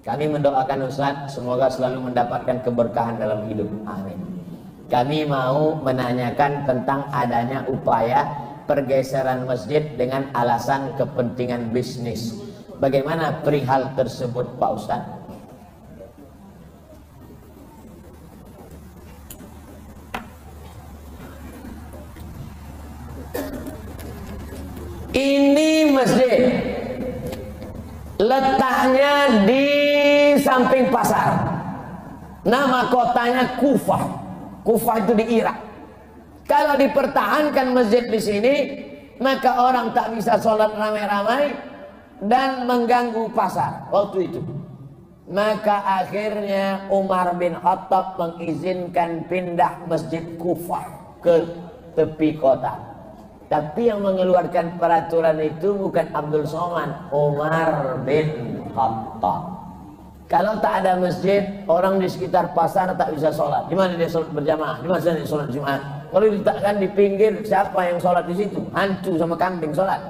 Kami mendoakan Ustaz semoga selalu mendapatkan keberkahan dalam hidup. Amin. Kami mau menanyakan tentang adanya upaya pergeseran masjid dengan alasan kepentingan bisnis. Bagaimana perihal tersebut Pak Ustaz? Ini masjid letaknya di samping pasar. Nama kotanya Kufah. Kufah itu di Irak. Kalau dipertahankan masjid di sini, maka orang tak bisa sholat ramai-ramai dan mengganggu pasar waktu itu. Maka akhirnya Umar bin Khattab mengizinkan pindah masjid Kufah ke tepi kota. Tapi yang mengeluarkan peraturan itu bukan Abdul Somad, Umar bin Khattab. Kalau tak ada masjid, orang di sekitar pasar tak bisa sholat. Di mana dia sholat berjamaah? Di mana dia sholat Jumat? Kalau diletakkan di pinggir, siapa yang sholat di situ? Hantu sama kambing sholat.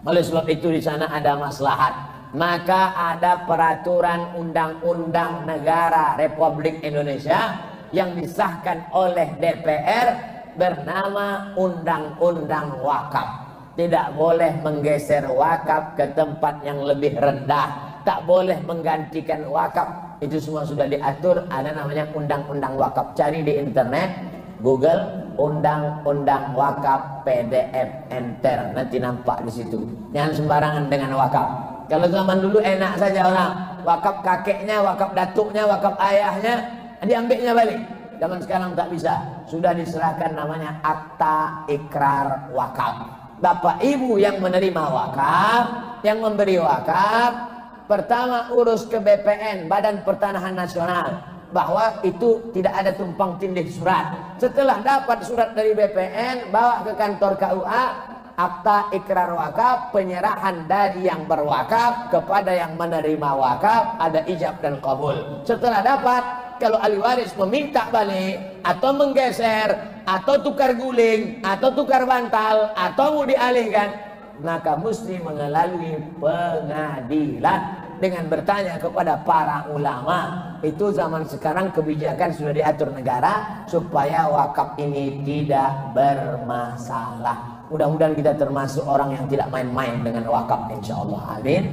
Oleh sebab itu di sana ada maslahat. Maka ada peraturan undang-undang negara Republik Indonesia yang disahkan oleh DPR bernama Undang-Undang Wakaf. Tidak boleh menggeser wakaf ke tempat yang lebih rendah, tak boleh menggantikan wakaf. Itu semua sudah diatur, ada namanya Undang-Undang Wakaf. Cari di internet, Google Undang-Undang Wakaf PDF, enter, nanti nampak di situ. Jangan sembarangan dengan wakaf. Kalau zaman dulu enak saja orang, wakaf kakeknya, wakaf datuknya, wakaf ayahnya, diambilnya balik. Zaman sekarang tak bisa. Sudah diserahkan namanya akta ikrar wakaf. Bapak ibu yang menerima wakaf, yang memberi wakaf, pertama urus ke BPN, Badan Pertanahan Nasional, bahwa itu tidak ada tumpang tindih surat. Setelah dapat surat dari BPN, bawa ke kantor KUA, akta ikrar wakaf, penyerahan dari yang berwakaf kepada yang menerima wakaf, ada ijab dan kabul. Setelah dapat, kalau ahli waris meminta balik atau menggeser atau tukar guling atau tukar bantal atau mau dialihkan, maka mesti melalui pengadilan dengan bertanya kepada para ulama. Itu zaman sekarang kebijakan sudah diatur negara supaya wakaf ini tidak bermasalah. Mudah-mudahan kita termasuk orang yang tidak main-main dengan wakaf, insyaallah. Amin.